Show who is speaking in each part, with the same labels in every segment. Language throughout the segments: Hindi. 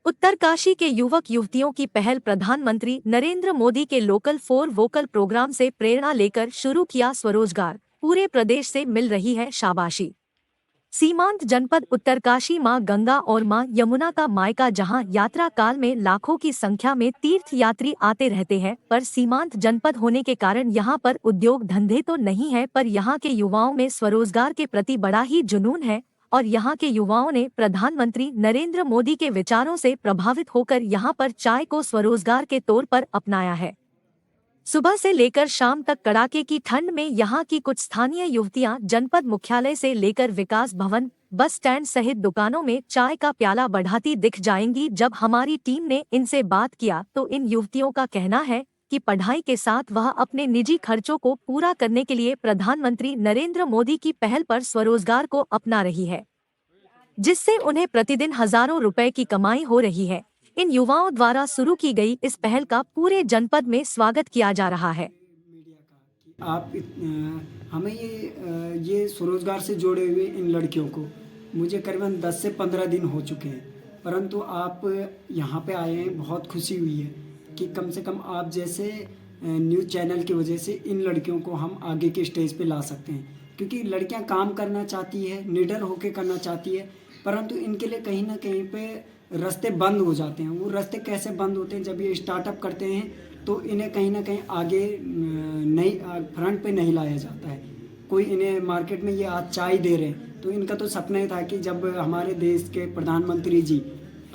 Speaker 1: उत्तरकाशी के युवक युवतियों की पहल प्रधानमंत्री नरेंद्र मोदी के लोकल फॉर वोकल प्रोग्राम से प्रेरणा लेकर शुरू किया स्वरोजगार, पूरे प्रदेश से मिल रही है शाबाशी। सीमांत जनपद उत्तरकाशी मां गंगा और मां यमुना का मायका, जहां यात्रा काल में लाखों की संख्या में तीर्थ यात्री आते रहते हैं, पर सीमांत जनपद होने के कारण यहां पर उद्योग धंधे तो नहीं है, पर यहां के युवाओं में स्वरोजगार के प्रति बड़ा ही जुनून है। और यहां के युवाओं ने प्रधानमंत्री नरेंद्र मोदी के विचारों से प्रभावित होकर यहां पर चाय को स्वरोजगार के तौर पर अपनाया है। सुबह से लेकर शाम तक कड़ाके की ठंड में यहां की कुछ स्थानीय युवतियां जनपद मुख्यालय से लेकर विकास भवन, बस स्टैंड सहित दुकानों में चाय का प्याला बढ़ाती दिख जाएंगी। जब हमारी टीम ने इनसे बात किया तो इन युवतियों का कहना है कि पढ़ाई के साथ वह अपने निजी खर्चों को पूरा करने के लिए प्रधानमंत्री नरेंद्र मोदी की पहल पर स्वरोजगार को अपना रही है, जिससे उन्हें प्रतिदिन हजारों रुपए की कमाई हो रही है। इन युवाओं द्वारा शुरू की गई इस पहल का पूरे जनपद में स्वागत किया जा रहा है।
Speaker 2: आप हमें ये स्वरोजगार से जोड़े हुए इन लड़कियों को मुझे करीबन 10 से 15 दिन हो चुके हैं, परंतु आप यहाँ पे आए हैं, बहुत खुशी हुई है कि कम से कम आप जैसे न्यूज़ चैनल की वजह से इन लड़कियों को हम आगे के स्टेज पे ला सकते हैं, क्योंकि लड़कियाँ काम करना चाहती है, निडर होकर करना चाहती है, परंतु इनके लिए कहीं ना कहीं पे रास्ते बंद हो जाते हैं। वो रास्ते कैसे बंद होते हैं? जब ये स्टार्टअप करते हैं तो इन्हें कहीं ना कहीं आगे नहीं, फ्रंट पे नहीं लाया जाता है। कोई इन्हें मार्केट में ये आज चाय दे रहे हैं तो इनका तो सपना ही था कि जब हमारे देश के प्रधानमंत्री जी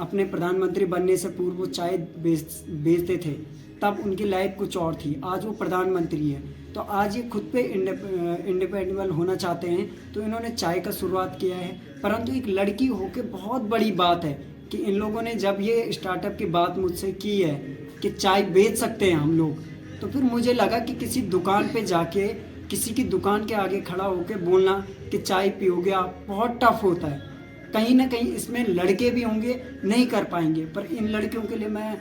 Speaker 2: अपने प्रधानमंत्री बनने से पूर्व वो चाय बेचते थे, तब उनकी लाइफ कुछ और थी। आज वो प्रधानमंत्री है तो आज ये खुद पे इंडिपेंडेबल होना चाहते हैं, तो इन्होंने चाय का शुरुआत किया है। परंतु एक लड़की होके बहुत बड़ी बात है कि इन लोगों ने जब ये स्टार्टअप की बात मुझसे की है कि चाय बेच सकते हैं हम लोग, तो फिर मुझे लगा कि किसी दुकान पे जाके किसी की दुकान के आगे खड़ा होकर बोलना कि चाय पियोगे आप, बहुत टफ होता है। कहीं ना कहीं इसमें लड़के भी होंगे नहीं कर पाएंगे, पर इन लड़कियों के लिए मैं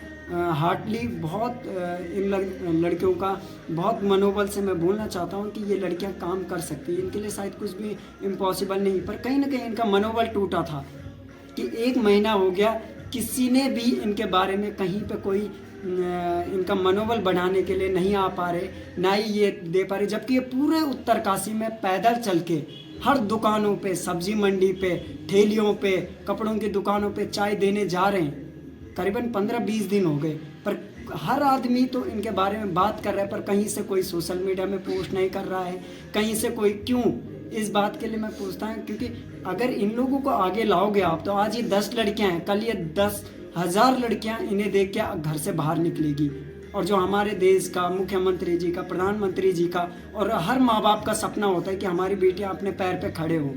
Speaker 2: हार्टली बहुत इन लड़कियों का बहुत मनोबल से मैं बोलना चाहता हूँ कि ये लड़कियाँ काम कर सकती हैं। इनके लिए शायद कुछ भी इम्पॉसिबल नहीं, पर कहीं ना कहीं इनका मनोबल टूटा था कि 1 महीना हो गया किसी ने भी इनके बारे में कहीं पे कोई इनका मनोबल बढ़ाने के लिए नहीं आ पा रहे, ना ही ये दे पा रहे, जबकि ये पूरे उत्तरकाशी में पैदल चल के हर दुकानों पे, सब्जी मंडी पे, ठेलियों पे, कपड़ों की दुकानों पे चाय देने जा रहे हैं। करीबन 15-20 दिन हो गए, पर हर आदमी तो इनके बारे में बात कर रहा है, पर कहीं से कोई सोशल मीडिया में पोस्ट नहीं कर रहा है, कहीं से कोई। क्यों? इस बात के लिए मैं पूछता हूँ क्योंकि अगर इन लोगों को आगे लाओगे आप, तो आज ये 10 लड़कियाँ हैं, कल ये 10,000 लड़कियाँ इन्हें देख के घर से बाहर निकलेगी। और जो हमारे देश का मुख्यमंत्री जी का, प्रधानमंत्री जी का और हर माँ बाप का सपना होता है कि हमारी बेटियाँ अपने पैर पे खड़े हो,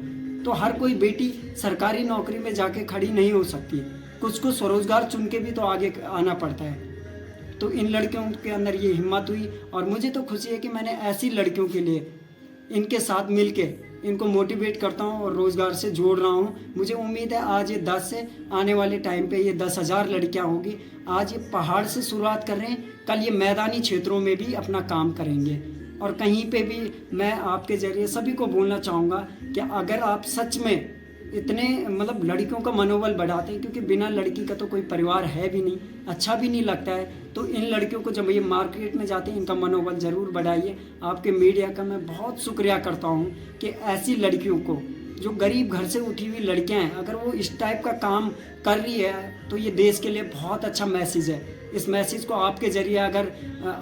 Speaker 2: तो हर कोई बेटी सरकारी नौकरी में जाके खड़ी नहीं हो सकती, कुछ को स्वरोजगार चुन के भी तो आगे आना पड़ता है। तो इन लड़कियों के अंदर ये हिम्मत हुई और मुझे तो खुशी है कि मैंने ऐसी लड़कियों के लिए इनके साथ मिलके इनको मोटिवेट करता हूँ और रोज़गार से जोड़ रहा हूँ। मुझे उम्मीद है आज ये 10 से आने वाले टाइम पे ये 10,000 लड़कियाँ होगी। आज ये पहाड़ से शुरुआत कर रहे हैं, कल ये मैदानी क्षेत्रों में भी अपना काम करेंगे। और कहीं पे भी मैं आपके ज़रिए सभी को बोलना चाहूँगा कि अगर आप सच में इतने मतलब लड़कियों का मनोबल बढ़ाते हैं, क्योंकि बिना लड़की का तो कोई परिवार है भी नहीं, अच्छा भी नहीं लगता है, तो इन लड़कियों को जब ये मार्केट में जाते हैं इनका मनोबल ज़रूर बढ़ाइए। आपके मीडिया का मैं बहुत शुक्रिया करता हूँ कि ऐसी लड़कियों को, जो गरीब घर से उठी हुई लड़कियाँ हैं, अगर वो इस टाइप का काम कर रही है तो ये देश के लिए बहुत अच्छा मैसेज है। इस मैसेज को आपके ज़रिए अगर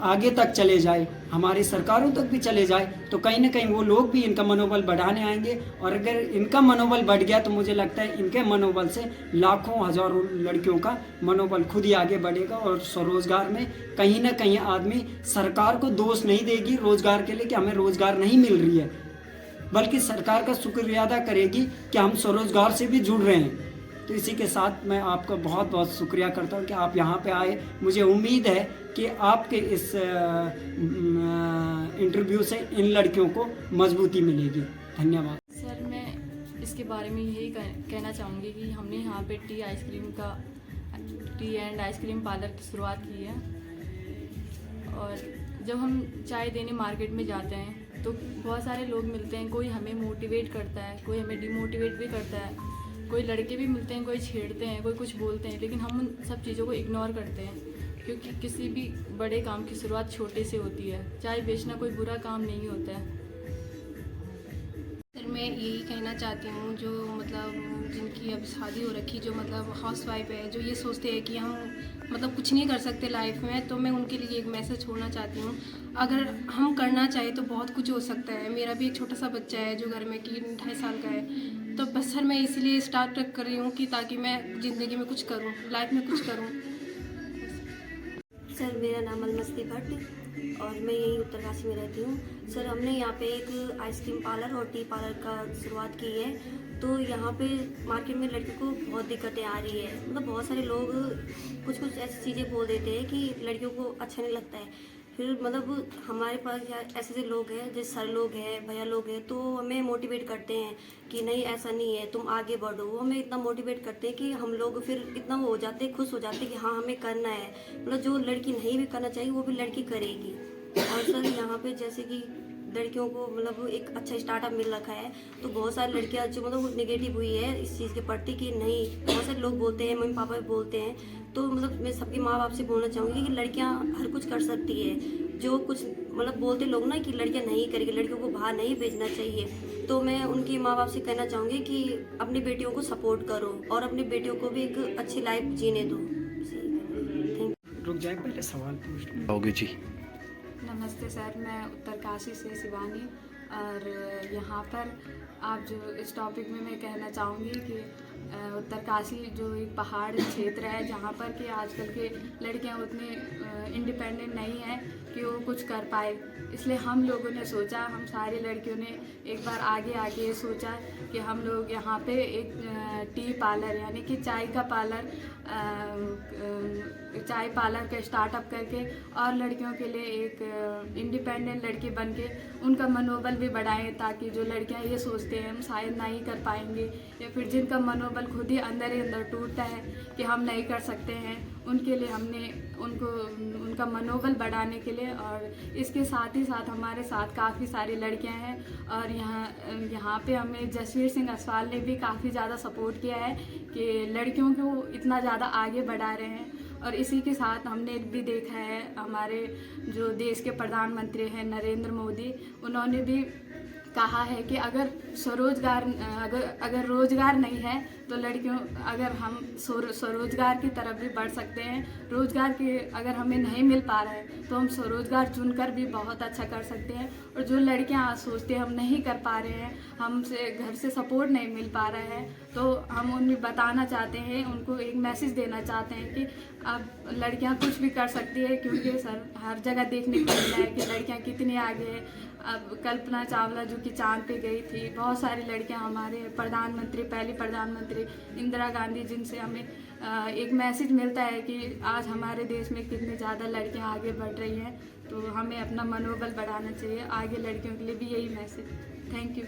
Speaker 2: आगे तक चले जाए, हमारी सरकारों तक भी चले जाए, तो कहीं ना कहीं वो लोग भी इनका मनोबल बढ़ाने आएंगे। और अगर इनका मनोबल बढ़ गया तो मुझे लगता है इनके मनोबल से लाखों हज़ारों लड़कियों का मनोबल खुद ही आगे बढ़ेगा। और स्वरोजगार में कहीं ना कहीं आदमी सरकार को दोष नहीं देगी रोज़गार के लिए कि हमें रोज़गार नहीं मिल रही है, बल्कि सरकार का शुक्रिया अदा करेगी कि हम स्वरोजगार से भी जुड़ रहे हैं। तो इसी के साथ मैं आपका बहुत बहुत शुक्रिया करता हूँ कि आप यहाँ पे आए। मुझे उम्मीद है कि आपके इस इंटरव्यू से इन लड़कियों को मजबूती मिलेगी। धन्यवाद
Speaker 3: सर। मैं इसके बारे में यही कहना चाहूँगी कि हमने यहाँ पे टी एंड आइसक्रीम पार्लर की शुरुआत की है। और जब हम चाय देने मार्केट में जाते हैं तो बहुत सारे लोग मिलते हैं, कोई हमें मोटिवेट करता है, कोई हमें डिमोटिवेट भी करता है, कोई लड़के भी मिलते हैं, कोई छेड़ते हैं, कोई कुछ बोलते हैं, लेकिन हम उन सब चीज़ों को इग्नोर करते हैं, क्योंकि किसी भी बड़े काम की शुरुआत छोटे से होती है। चाय बेचना कोई बुरा काम नहीं होता है।
Speaker 4: सर मैं यही कहना चाहती हूँ, जो मतलब जिनकी अब शादी हो रखी, जो मतलब हाउसवाइफ है, जो ये सोचते हैं कि हम मतलब कुछ नहीं कर सकते लाइफ में, तो मैं उनके लिए एक मैसेज छोड़ना चाहती हूँ। अगर हम करना चाहें तो बहुत कुछ हो सकता है। मेरा भी एक छोटा सा बच्चा है जो घर में कि 2.5 साल का है, तो बस सर मैं इसलिए स्टार्ट कर रही हूँ कि ताकि मैं ज़िंदगी में कुछ करूँ, लाइफ में कुछ करूँ।
Speaker 5: सर मेरा नाम अलमस्ती भट्ट और मैं यहीं उत्तरकाशी में रहती हूँ। सर हमने यहाँ पे एक आइसक्रीम पार्लर और टी पार्लर का शुरुआत की है। तो यहाँ पे मार्केट में लड़कियों को बहुत दिक्कतें आ रही है। मतलब बहुत सारे लोग कुछ कुछ ऐसी चीज़ें बोल देते हैं कि लड़कियों को अच्छा नहीं लगता है। फिर मतलब हमारे पास ऐसे ऐसे लोग हैं, जैसे सर लोग हैं, भैया लोग हैं, तो हमें मोटिवेट करते हैं कि नहीं ऐसा नहीं है, तुम आगे बढ़ो। वो हमें इतना मोटिवेट करते हैं कि हम लोग फिर इतना वो हो जाते हैं, खुश हो जाते हैं कि हाँ हमें करना है। मतलब जो लड़की नहीं भी करना चाहिए वो भी लड़की करेगी। और सर यहाँ पे जैसे कि लड़कियों को मतलब एक अच्छा स्टार्टअप मिल रखा है, तो बहुत सारी लड़कियां जो मतलब नेगेटिव हुई है इस चीज़ के प्रति कि नहीं, बहुत सारे लोग बोलते हैं, मम्मी पापा भी बोलते हैं। तो मतलब मैं सबके माँ बाप से बोलना चाहूँगी कि लड़कियां हर कुछ कर सकती है। जो कुछ मतलब बोलते लोग ना कि लड़कियां नहीं करेगी, लड़कियों को बाहर नहीं भेजना चाहिए, तो मैं उनके माँ बाप से कहना चाहूँगी कि अपनी बेटियों को सपोर्ट करो और अपनी बेटियों को भी एक अच्छी लाइफ जीने दो। थैंक
Speaker 2: रुक जाए, पहले सवाल पूछ लो।
Speaker 6: होगी जी।
Speaker 7: नमस्ते सर, मैं उत्तरकाशी से शिवानी। और यहाँ पर आप जो इस टॉपिक में मैं कहना चाहूँगी कि उत्तरकाशी जो एक पहाड़ क्षेत्र है, जहाँ पर कि आजकल के लड़कियाँ उतनी इंडिपेंडेंट नहीं हैं कि वो कुछ कर पाए। इसलिए हम लोगों ने सोचा, हम सारी लड़कियों ने एक बार आगे आके सोचा कि हम लोग यहाँ पे एक टी पार्लर यानी कि चाय का पार्लर, चाय पार्लर का स्टार्टअप करके और लड़कियों के लिए एक इंडिपेंडेंट लड़की बन के उनका मनोबल भी बढ़ाएं, ताकि जो लड़कियां ये सोचते हैं हम शायद नहीं कर पाएंगे, या फिर जिनका मनोबल खुद ही अंदर टूटता है कि हम नहीं कर सकते हैं, उनके लिए हमने उनको उनका मनोबल बढ़ाने के लिए। और इसके साथ ही साथ हमारे साथ काफ़ी सारी लड़कियां हैं और यहाँ पे हमें जसवीर सिंह असवाल ने भी काफ़ी ज़्यादा सपोर्ट किया है कि लड़कियों को इतना ज़्यादा आगे बढ़ा रहे हैं। और इसी के साथ हमने भी देखा है, हमारे जो देश के प्रधानमंत्री हैं नरेंद्र मोदी, उन्होंने भी कहा है कि अगर स्वरोजगार अगर रोजगार नहीं है तो लड़कियों अगर हम स्वरोजगार की तरफ भी बढ़ सकते हैं। रोजगार के अगर हमें नहीं मिल पा रहा है तो हम स्वरोजगार चुनकर भी बहुत अच्छा कर सकते हैं। और जो लड़कियां आज सोचते हैं हम नहीं कर पा रहे हैं, हमसे घर से सपोर्ट नहीं मिल पा रहा है, तो हम उन्हें बताना चाहते हैं, उनको एक मैसेज देना चाहते हैं कि अब लड़कियां कुछ भी कर सकती है। क्योंकि सर हर जगह देखने को मिला है कि लड़कियां कितनी आगे हैं। अब कल्पना चावला जो कि चांद पे गई थी, बहुत सारी लड़कियां, हमारे प्रधानमंत्री, पहली प्रधानमंत्री इंदिरा गांधी, जिनसे हमें एक मैसेज मिलता है कि आज हमारे देश में कितनी ज़्यादा लड़कियां आगे बढ़ रही हैं। तो हमें अपना मनोबल बढ़ाना चाहिए, आगे लड़कियों के लिए भी यही मैसेज। Thank you.